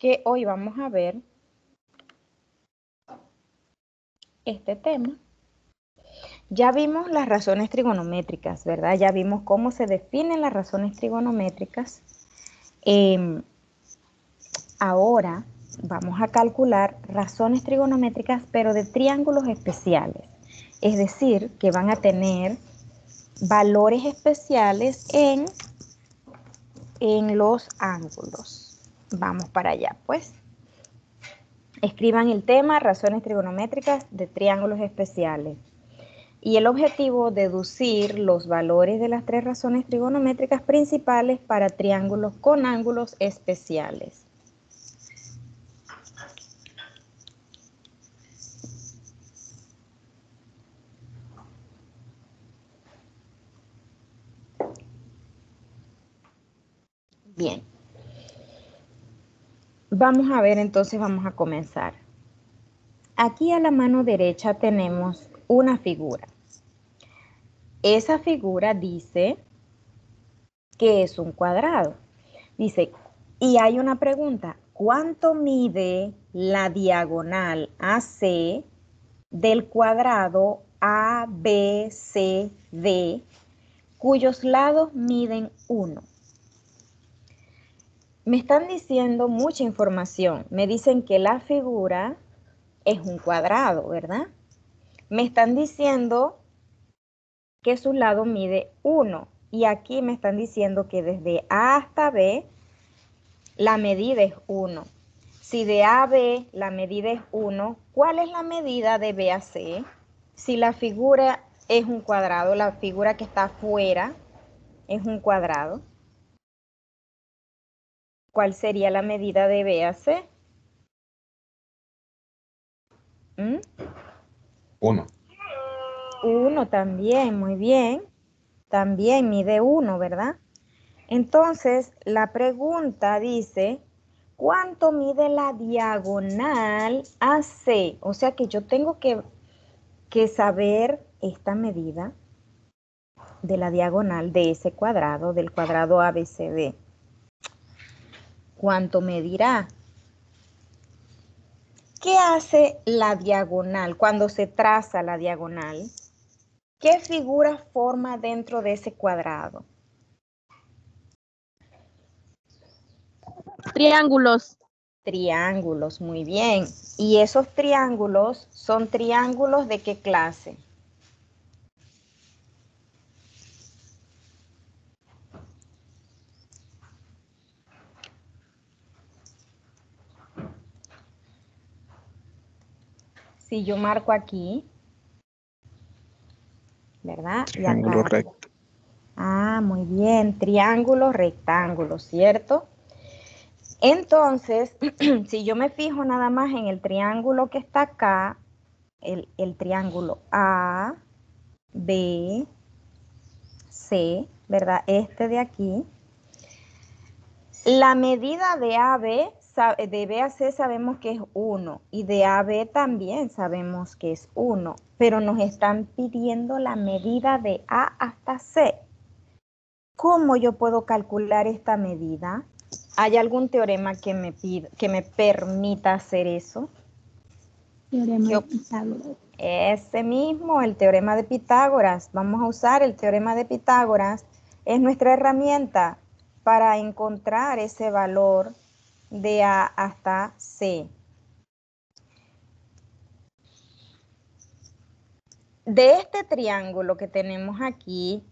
que hoy vamos a ver este tema. Ya vimos las razones trigonométricas, ¿verdad? Ya vimos cómo se definen las razones trigonométricas. Ahora vamos a calcular razones trigonométricas, pero de triángulos especiales. Es decir, que van a tener valores especiales en los ángulos. Vamos para allá, pues. Escriban el tema, razones trigonométricas de triángulos especiales. Y el objetivo, deducir los valores de las tres razones trigonométricas principales para triángulos con ángulos especiales. Bien. Vamos a ver, entonces vamos a comenzar. Aquí a la mano derecha tenemos una figura. Esa figura dice que es un cuadrado. Dice, y hay una pregunta, ¿cuánto mide la diagonal AC del cuadrado ABCD, cuyos lados miden 1? Me están diciendo mucha información. Me dicen que la figura es un cuadrado, ¿verdad? Me están diciendo que su lado mide 1. Y aquí me están diciendo que desde A hasta B la medida es 1. Si de A a B la medida es 1, ¿cuál es la medida de B a C? Si la figura es un cuadrado, la figura que está afuera es un cuadrado, ¿cuál sería la medida de B a C? 1. 1 también, muy bien. También mide 1, ¿verdad? Entonces, la pregunta dice, ¿cuánto mide la diagonal AC? O sea que yo tengo que saber esta medida de la diagonal de ese cuadrado, del cuadrado ABCD. ¿Cuánto medirá? ¿Qué hace la diagonal cuando se traza la diagonal? ¿Qué figura forma dentro de ese cuadrado? Triángulos. Triángulos, muy bien. ¿Y esos triángulos son triángulos de qué clase? Si yo marco aquí, ¿verdad? Y Triángulo acá. recto. Ah, muy bien. Triángulo, rectángulo, ¿cierto? Entonces, si yo me fijo nada más en el triángulo que está acá, el triángulo A, B, C, ¿verdad? Este de aquí. La medida de AB, de B a C sabemos que es 1 y de AB también sabemos que es 1, pero nos están pidiendo la medida de A hasta C. ¿Cómo yo puedo calcular esta medida? ¿Hay algún teorema que me permita hacer eso? Teorema de Pitágoras. Ese mismo, el teorema de Pitágoras. Vamos a usar el teorema de Pitágoras. Es nuestra herramienta para encontrar ese valor de A hasta C. De este triángulo que tenemos aquí,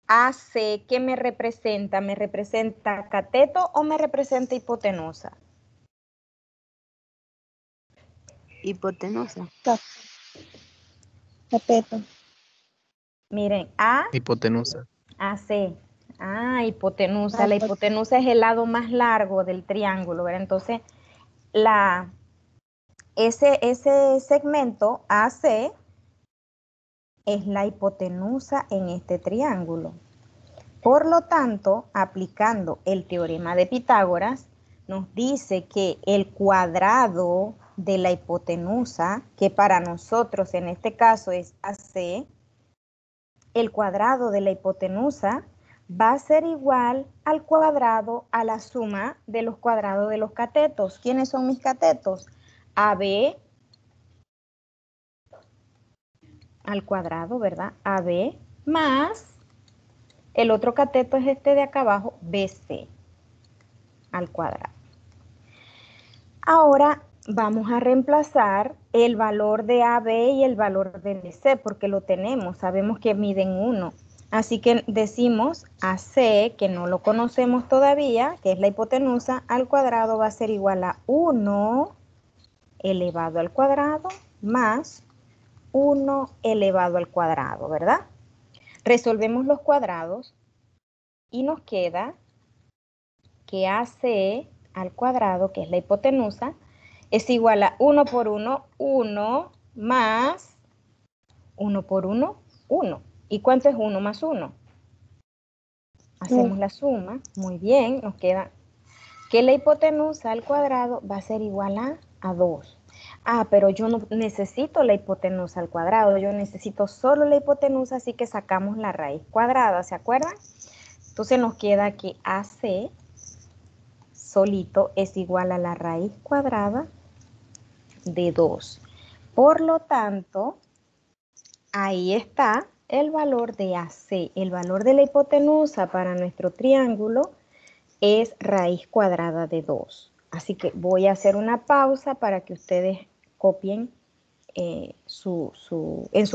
AC, ¿qué me representa? ¿Me representa cateto o me representa hipotenusa? Hipotenusa. Cateto. Miren, A, Hipotenusa. AC. Ah, hipotenusa. La hipotenusa es el lado más largo del triángulo, ¿verdad? Entonces, ese segmento AC es la hipotenusa en este triángulo. Por lo tanto, aplicando el teorema de Pitágoras, nos dice que el cuadrado de la hipotenusa, que para nosotros en este caso es AC, el cuadrado de la hipotenusa va a ser igual al cuadrado a la suma de los cuadrados de los catetos. ¿Quiénes son mis catetos? AB al cuadrado, ¿verdad? AB más el otro cateto es este de acá abajo, BC al cuadrado. Ahora vamos a reemplazar el valor de AB y el valor de BC porque lo tenemos, sabemos que miden 1. Así que decimos AC, que no lo conocemos todavía, que es la hipotenusa, al cuadrado va a ser igual a 1 elevado al cuadrado más 1 elevado al cuadrado, ¿verdad? Resolvemos los cuadrados y nos queda que AC al cuadrado, que es la hipotenusa, es igual a 1 por 1, 1 más 1 por 1, 1. ¿Y cuánto es 1 más 1? Hacemos la suma, muy bien, nos queda que la hipotenusa al cuadrado va a ser igual a 2. Ah, pero yo no necesito la hipotenusa al cuadrado, yo necesito solo la hipotenusa, así que sacamos la raíz cuadrada, ¿se acuerdan? Entonces nos queda que AC solito es igual a la raíz cuadrada de 2. Por lo tanto, ahí está el valor de AC. El valor de la hipotenusa para nuestro triángulo es raíz cuadrada de 2. Así que voy a hacer una pausa para que ustedes copien en su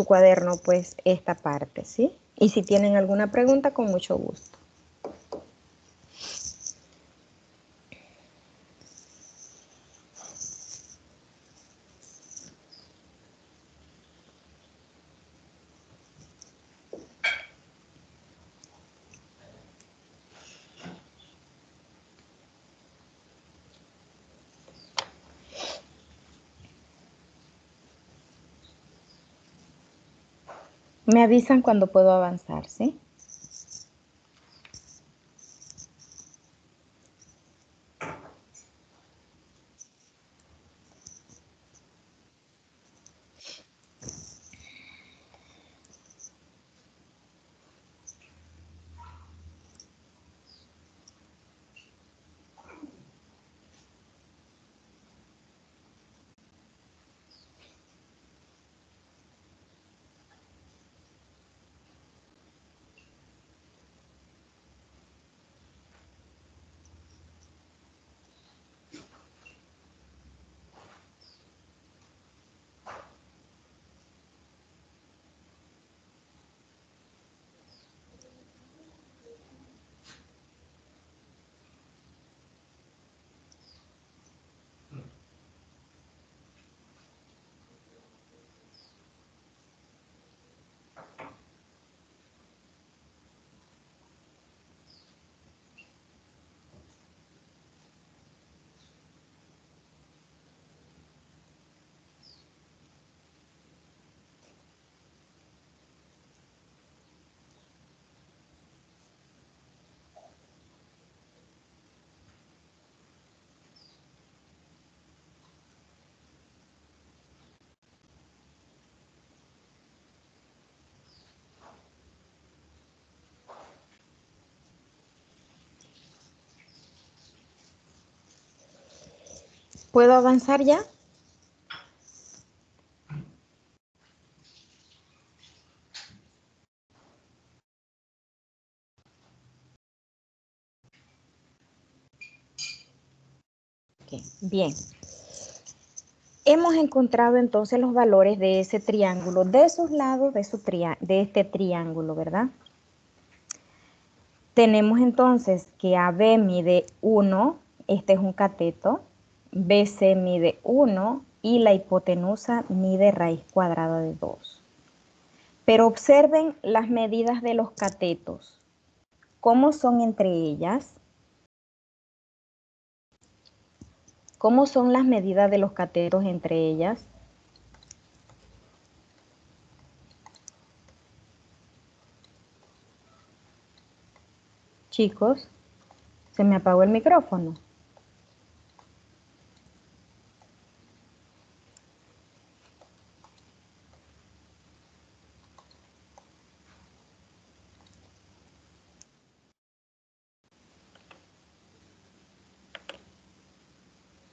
cuaderno pues esta parte, ¿sí? Y si tienen alguna pregunta, con mucho gusto. Me avisan cuando puedo avanzar, ¿sí? ¿Puedo avanzar ya? Okay, bien. Hemos encontrado entonces los valores de ese triángulo, de sus lados de este triángulo, ¿verdad? Tenemos entonces que AB mide 1, este es un cateto, BC mide 1 y la hipotenusa mide raíz cuadrada de 2. Pero observen las medidas de los catetos. ¿Cómo son entre ellas? ¿Cómo son las medidas de los catetos entre ellas? Chicos, se me apagó el micrófono.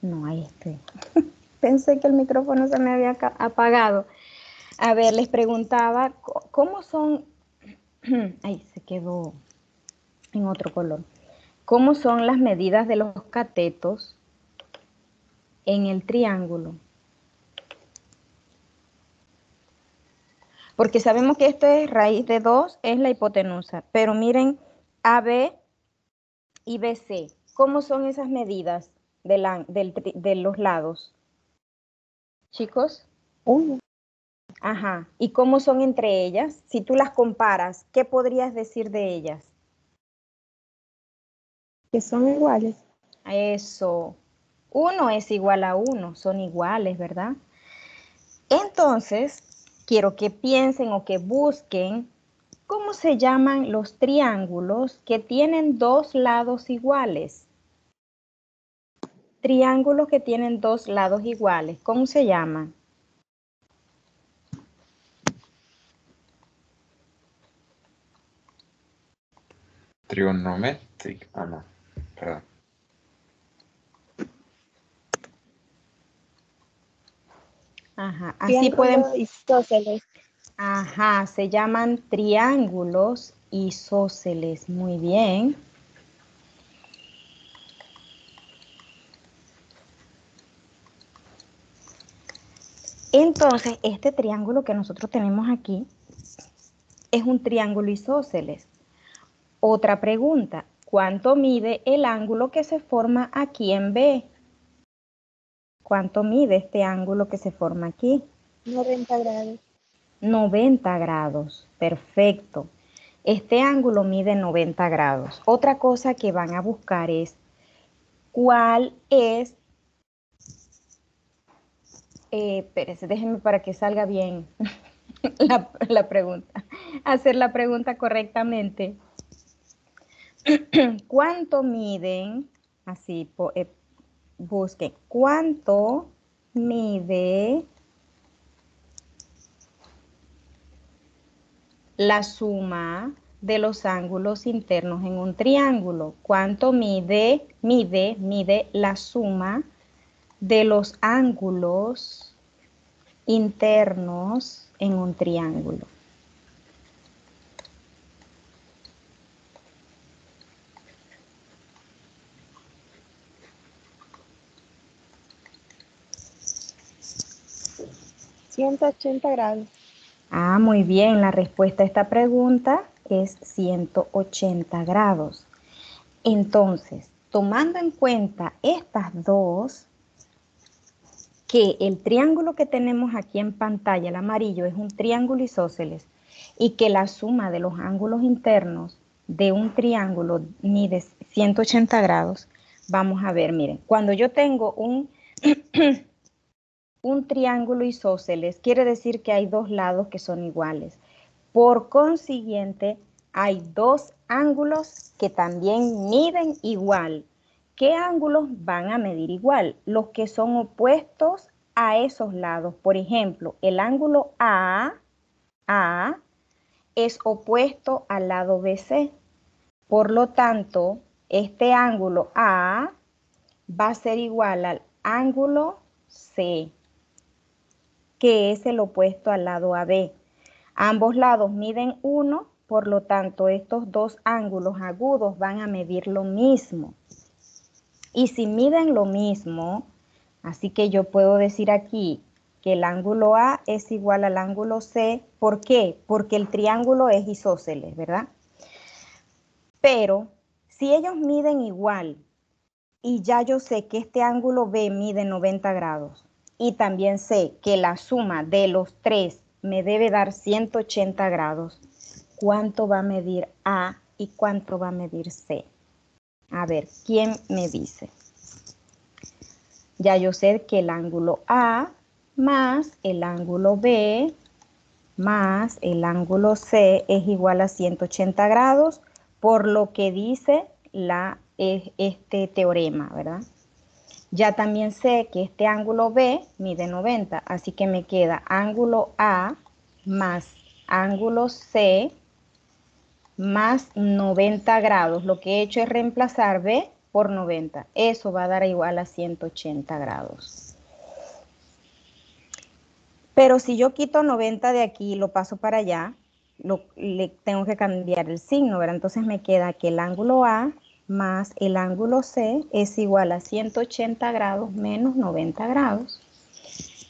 No, ahí estoy. Pensé que el micrófono se me había apagado. A ver, les preguntaba, ¿cómo son? Ahí se quedó en otro color. ¿Cómo son las medidas de los catetos en el triángulo? Porque sabemos que esto es raíz de 2, es la hipotenusa. Pero miren, AB y BC, ¿cómo son esas medidas de los lados? Chicos. 1. Ajá. ¿Y cómo son entre ellas? Si tú las comparas, ¿qué podrías decir de ellas? Que son iguales. Eso. 1 es igual a 1, son iguales, ¿verdad? Entonces, quiero que piensen o que busquen cómo se llaman los triángulos que tienen 2 lados iguales. Triángulos que tienen 2 lados iguales, ¿cómo se llaman? Trigonometric. Ah, no. Perdón. Ajá, así Triángulo pueden. isósceles. Ajá, se llaman triángulos isósceles. Muy bien. Entonces, este triángulo que nosotros tenemos aquí es un triángulo isósceles. Otra pregunta, ¿cuánto mide el ángulo que se forma aquí en B? ¿Cuánto mide este ángulo que se forma aquí? 90 grados. 90 grados, perfecto. Este ángulo mide 90 grados. Otra cosa que van a buscar es cuál es, espérense, déjenme para que salga bien la pregunta, hacer la pregunta correctamente. ¿Cuánto miden? Así, busquen, ¿cuánto mide la suma de los ángulos internos en un triángulo? ¿Cuánto mide la suma de los ángulos internos en un triángulo? $180. Ah, muy bien, la respuesta a esta pregunta es 180 grados. Entonces, tomando en cuenta estas dos, que el triángulo que tenemos aquí en pantalla, el amarillo, es un triángulo isósceles y que la suma de los ángulos internos de un triángulo mide 180 grados, vamos a ver, miren, cuando yo tengo un triángulo isósceles, quiere decir que hay dos lados que son iguales. Por consiguiente, hay dos ángulos que también miden igual. ¿Qué ángulos van a medir igual? Los que son opuestos a esos lados. Por ejemplo, el ángulo A es opuesto al lado BC. Por lo tanto, este ángulo A va a ser igual al ángulo C, que es el opuesto al lado AB. Ambos lados miden 1, por lo tanto, estos dos ángulos agudos van a medir lo mismo. Y si miden lo mismo, así que yo puedo decir aquí que el ángulo A es igual al ángulo C. ¿Por qué? Porque el triángulo es isósceles, ¿verdad? Pero si ellos miden igual y ya yo sé que este ángulo B mide 90 grados y también sé que la suma de los tres me debe dar 180 grados, ¿cuánto va a medir A y cuánto va a medir C? A ver, ¿quién me dice? Ya yo sé que el ángulo A más el ángulo B más el ángulo C es igual a 180 grados, por lo que dice este teorema, ¿verdad? Ya también sé que este ángulo B mide 90, así que me queda ángulo A más ángulo C más 90 grados. Lo que he hecho es reemplazar B por 90. Eso va a dar igual a 180 grados. Pero si yo quito 90 de aquí y lo paso para allá, le tengo que cambiar el signo, ¿verdad? Entonces me queda que el ángulo A más el ángulo C es igual a 180 grados menos 90 grados.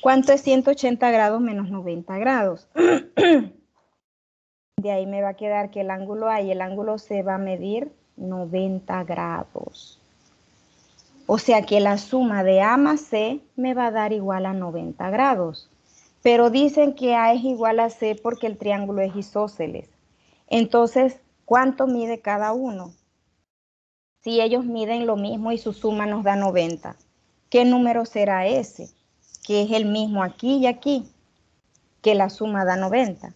¿Cuánto es 180 grados menos 90 grados? De ahí me va a quedar que el ángulo A y el ángulo C va a medir 90 grados. O sea que la suma de A más C me va a dar igual a 90 grados. Pero dicen que A es igual a C porque el triángulo es isósceles. Entonces, ¿cuánto mide cada uno? Si ellos miden lo mismo y su suma nos da 90, ¿qué número será ese? Que es el mismo aquí y aquí, que la suma da 90.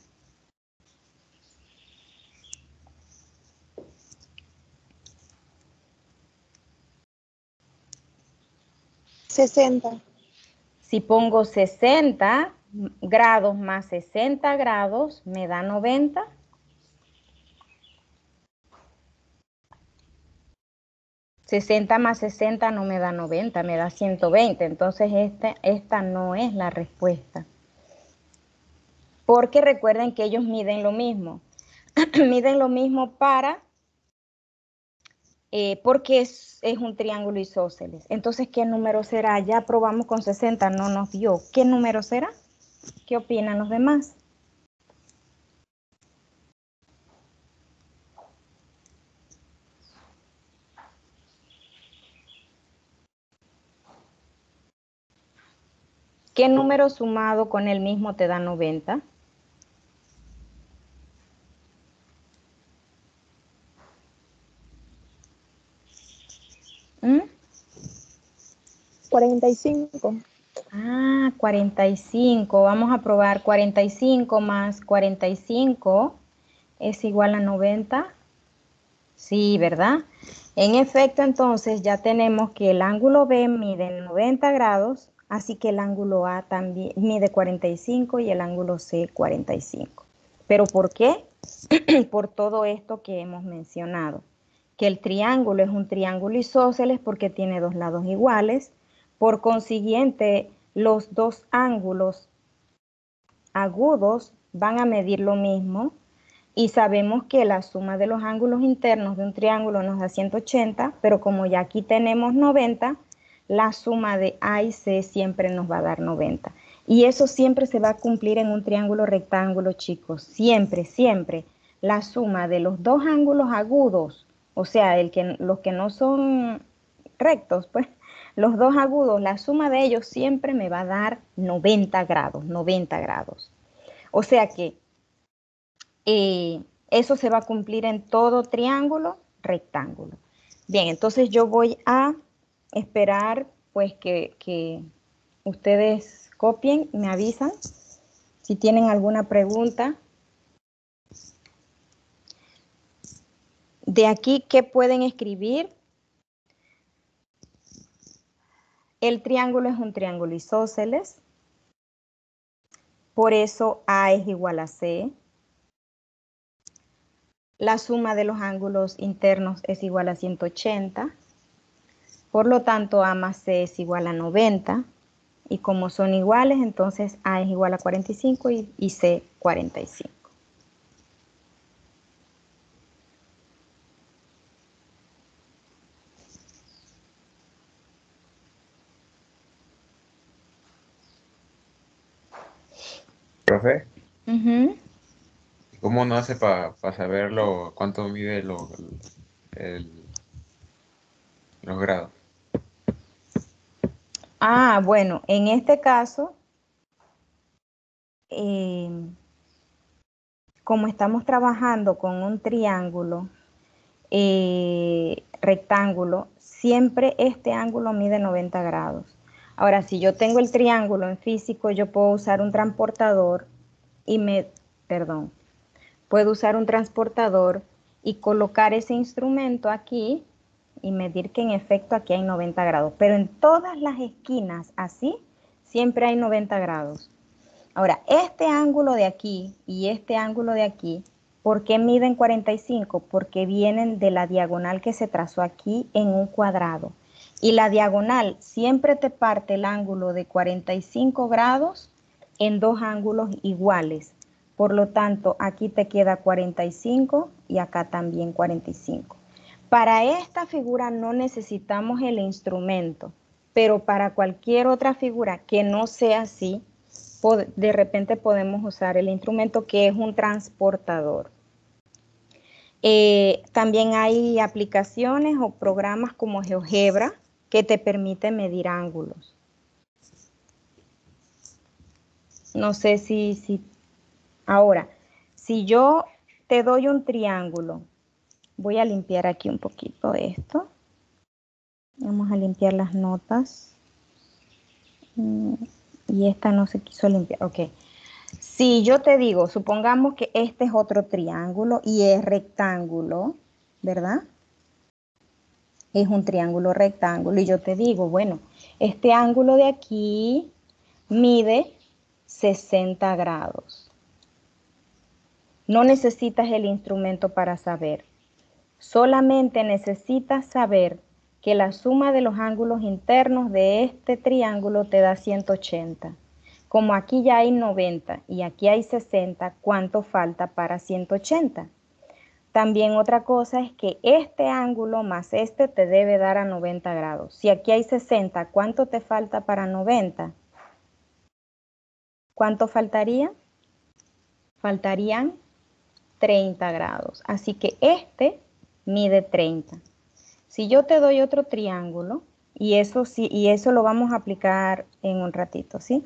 $60. Si pongo 60 grados más 60 grados, me da 90. $60 más 60 no me da 90, me da 120. Entonces esta no es la respuesta. Porque recuerden que ellos miden lo mismo. Miden lo mismo porque es un triángulo isósceles. Entonces, ¿qué número será? Ya probamos con 60, no nos dio. ¿Qué número será? ¿Qué opinan los demás? ¿Qué número sumado con el mismo te da 90? ¿Mm? 45. Ah, 45. Vamos a probar 45 más 45 es igual a 90. Sí, ¿verdad? En efecto, entonces ya tenemos que el ángulo B mide 90 grados, así que el ángulo A también mide 45 y el ángulo C 45. ¿Pero por qué? Por todo esto que hemos mencionado, que el triángulo es un triángulo isósceles porque tiene dos lados iguales, por consiguiente, los dos ángulos agudos van a medir lo mismo y sabemos que la suma de los ángulos internos de un triángulo nos da 180, pero como ya aquí tenemos 90, la suma de A y C siempre nos va a dar 90. Y eso siempre se va a cumplir en un triángulo rectángulo, chicos. Siempre, siempre. La suma de los dos ángulos agudos, o sea, los que no son rectos, pues, los dos agudos, la suma de ellos siempre me va a dar 90 grados, 90 grados. O sea que eso se va a cumplir en todo triángulo rectángulo. Bien, entonces yo voy a esperar pues que ustedes copien, me avisan si tienen alguna pregunta. De aquí, ¿qué pueden escribir? El triángulo es un triángulo isósceles, por eso A es igual a C. La suma de los ángulos internos es igual a 180. Por lo tanto, A más C es igual a 90. Y como son iguales, entonces A es igual a 45 y C 45. Profe, Ujú. ¿cómo no hace para saberlo cuánto mide el- los grados? Ah, bueno, en este caso, como estamos trabajando con un triángulo rectángulo, siempre este ángulo mide 90 grados. Ahora, si yo tengo el triángulo en físico, yo puedo usar un transportador puedo usar un transportador y colocar ese instrumento aquí y medir que en efecto aquí hay 90 grados. Pero en todas las esquinas así, siempre hay 90 grados. Ahora, este ángulo de aquí y este ángulo de aquí ¿Por qué miden 45? Porque vienen de la diagonal que se trazó aquí en un cuadrado. Y la diagonal siempre te parte el ángulo de 45 grados en dos ángulos iguales. Por lo tanto, aquí te queda 45 y acá también 45. Para esta figura no necesitamos el instrumento, pero para cualquier otra figura que no sea así, de repente podemos usar el instrumento que es un transportador. También hay aplicaciones o programas como GeoGebra que te permiten medir ángulos. No sé si ahora, si yo te doy un triángulo, voy a limpiar aquí un poquito esto. Vamos a limpiar las notas. Y esta no se quiso limpiar. Ok. Si yo te digo, supongamos que este es otro triángulo y es rectángulo, ¿verdad? Es un triángulo rectángulo y yo te digo, bueno, este ángulo de aquí mide 60 grados. No necesitas el instrumento para saber. Solamente necesitas saber que la suma de los ángulos internos de este triángulo te da 180. Como aquí ya hay 90 y aquí hay 60, ¿cuánto falta para 180? También otra cosa es que este ángulo más este te debe dar a 90 grados. Si aquí hay 60, ¿cuánto te falta para 90? ¿Cuánto faltaría? Faltarían 30 grados. Así que este mide 30. Si yo te doy otro triángulo, y eso lo vamos a aplicar en un ratito, ¿sí?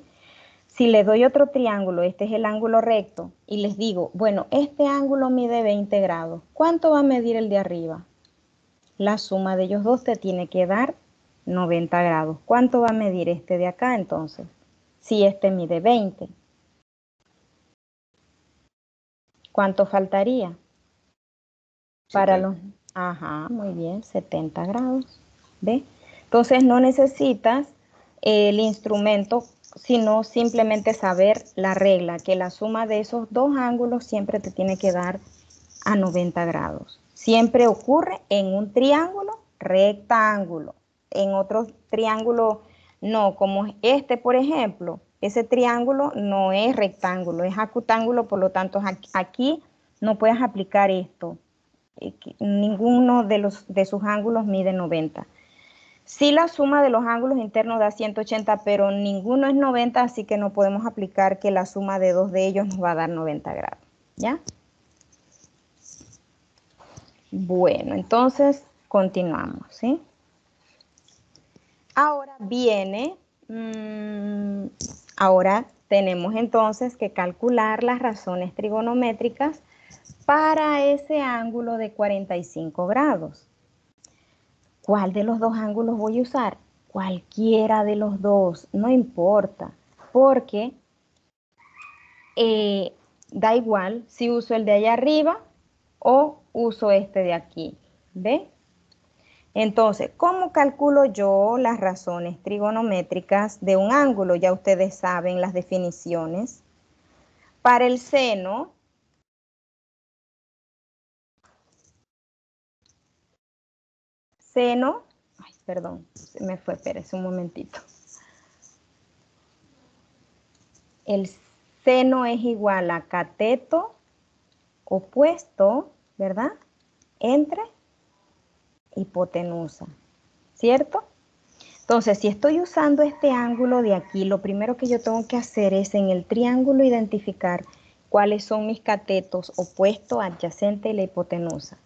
Si le doy otro triángulo, este es el ángulo recto, y les digo, bueno, este ángulo mide 20 grados. ¿Cuánto va a medir el de arriba? La suma de ellos dos te tiene que dar 90 grados. ¿Cuánto va a medir este de acá entonces? Si este mide 20. ¿Cuánto faltaría? Para los... Ajá, muy bien, 70 grados. ¿Ve? Entonces no necesitas el instrumento, sino simplemente saber la regla, que la suma de esos dos ángulos siempre te tiene que dar a 90 grados. Siempre ocurre en un triángulo rectángulo. En otro triángulo no, como este, por ejemplo. Ese triángulo no es rectángulo, es acutángulo, por lo tanto aquí no puedes aplicar esto. Ninguno de sus ángulos mide 90. Sí, la suma de los ángulos internos da 180, pero ninguno es 90, así que no podemos aplicar que la suma de dos de ellos nos va a dar 90 grados. ¿Ya? Bueno, entonces continuamos, ¿sí? Ahora viene, ahora tenemos entonces que calcular las razones trigonométricas para ese ángulo de 45 grados. ¿Cuál de los dos ángulos voy a usar? Cualquiera de los dos, no importa, porque da igual si uso el de allá arriba o uso este de aquí, ¿ve? Entonces, ¿cómo calculo yo las razones trigonométricas de un ángulo? Ya ustedes saben las definiciones. Para el seno, perdón, se me fue, espérese un momentito. El seno es igual a cateto opuesto, ¿verdad? Entre hipotenusa, ¿cierto? Entonces, si estoy usando este ángulo de aquí, lo primero que yo tengo que hacer es en el triángulo identificar cuáles son mis catetos opuesto, adyacente y la hipotenusa.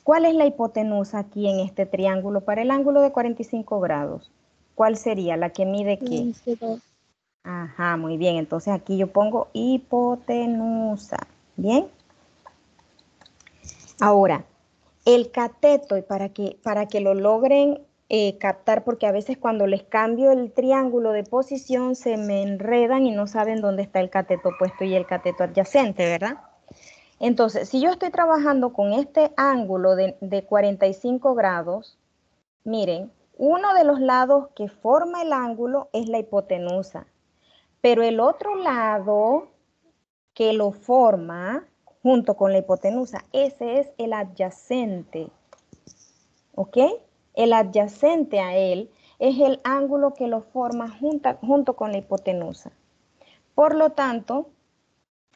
¿Cuál es la hipotenusa aquí en este triángulo para el ángulo de 45 grados? ¿Cuál sería? ¿La que mide qué? 22. Ajá, muy bien. Entonces aquí yo pongo hipotenusa. ¿Bien? Ahora, el cateto, y para que lo logren captar, porque a veces cuando les cambio el triángulo de posición se me enredan y no saben dónde está el cateto opuesto y el cateto adyacente, ¿verdad? Entonces, si yo estoy trabajando con este ángulo de 45 grados, miren, uno de los lados que forma el ángulo es la hipotenusa, pero el otro lado que lo forma junto con la hipotenusa. Ese es el adyacente. ¿Ok? El adyacente a él es el ángulo que lo forma junto con la hipotenusa. Por lo tanto,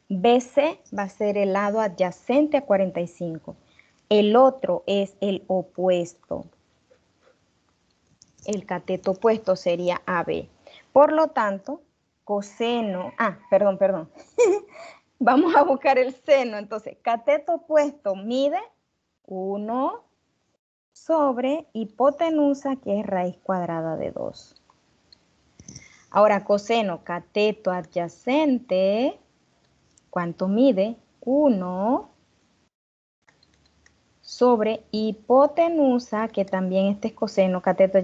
BC va a ser el lado adyacente a 45. El otro es el opuesto. El cateto opuesto sería AB. Por lo tanto, coseno, perdón. Vamos a buscar el seno. Entonces, cateto opuesto mide 1 sobre hipotenusa, que es raíz cuadrada de 2. Ahora, coseno, cateto adyacente, ¿cuánto mide? 1 sobre hipotenusa, que también este es coseno, cateto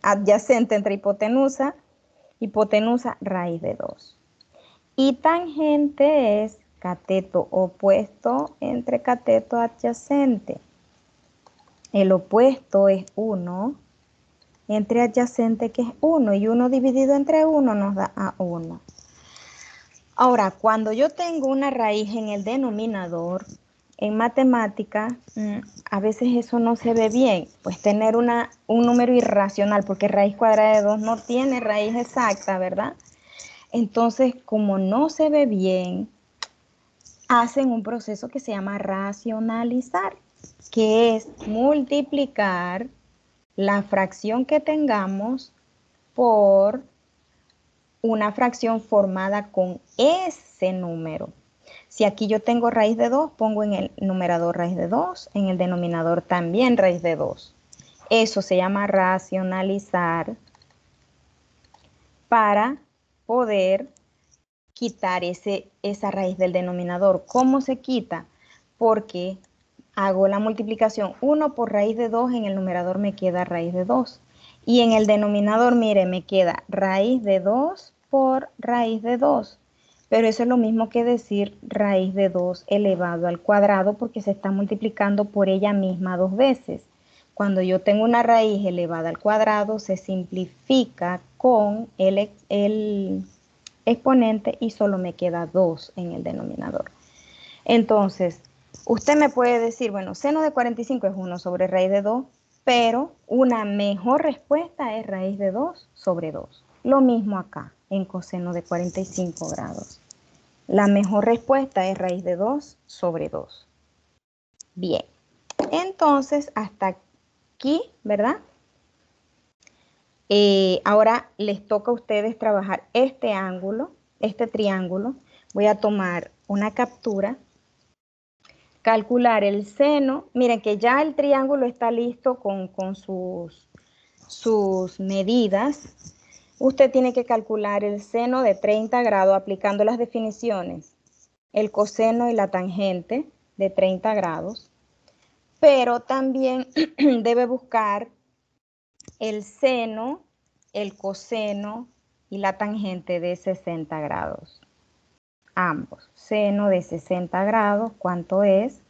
adyacente entre hipotenusa, raíz de 2. Y tangente es cateto opuesto entre cateto adyacente. El opuesto es 1 entre adyacente, que es 1, y 1 dividido entre 1 nos da a 1. Ahora, cuando yo tengo una raíz en el denominador, en matemática, a veces eso no se ve bien, pues tener un número irracional, porque raíz cuadrada de 2 no tiene raíz exacta, ¿verdad? Entonces, como no se ve bien, hacen un proceso que se llama racionalizar, que es multiplicar la fracción que tengamos por una fracción formada con ese número. Si aquí yo tengo raíz de 2, pongo en el numerador raíz de 2, en el denominador también raíz de 2. Eso se llama racionalizar para poder quitar esa raíz del denominador. ¿Cómo se quita? Porque hago la multiplicación 1 por raíz de 2, en el numerador me queda raíz de 2. Y en el denominador, mire, me queda raíz de 2 por raíz de 2. Pero eso es lo mismo que decir raíz de 2 elevado al cuadrado, porque se está multiplicando por ella misma 2 veces. Cuando yo tengo una raíz elevada al cuadrado, se simplifica con el exponente y solo me queda 2 en el denominador. Entonces, usted me puede decir, bueno, seno de 45 es 1 sobre raíz de 2, pero una mejor respuesta es raíz de 2 sobre 2. Lo mismo acá, en coseno de 45 grados. La mejor respuesta es raíz de 2 sobre 2. Bien, entonces hasta aquí, ¿verdad? Ahora les toca a ustedes trabajar este ángulo, este triángulo. Voy a tomar una captura, calcular el seno. Miren que ya el triángulo está listo con sus medidas. Usted tiene que calcular el seno de 30 grados aplicando las definiciones, el coseno y la tangente de 30 grados, pero también debe buscar el seno, el coseno y la tangente de 60 grados. Ambos. Seno de 60 grados, ¿cuánto es?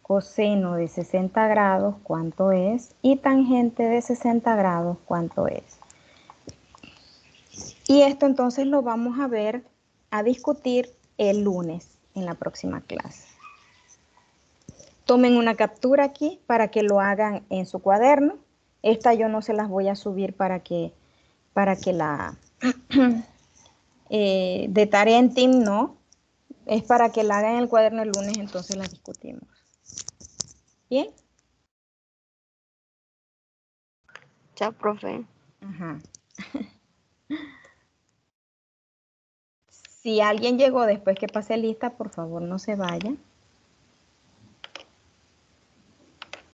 Coseno de 60 grados, ¿cuánto es? Y tangente de 60 grados, ¿cuánto es? Y esto entonces lo vamos a ver, a discutir el lunes en la próxima clase. Tomen una captura aquí para que lo hagan en su cuaderno. Esta yo no se las voy a subir para que la de tarea en team, no. Es para que la hagan en el cuaderno el lunes, entonces la discutimos. ¿Bien? Chao, profe. Ajá. Si alguien llegó después que pase lista, por favor no se vaya.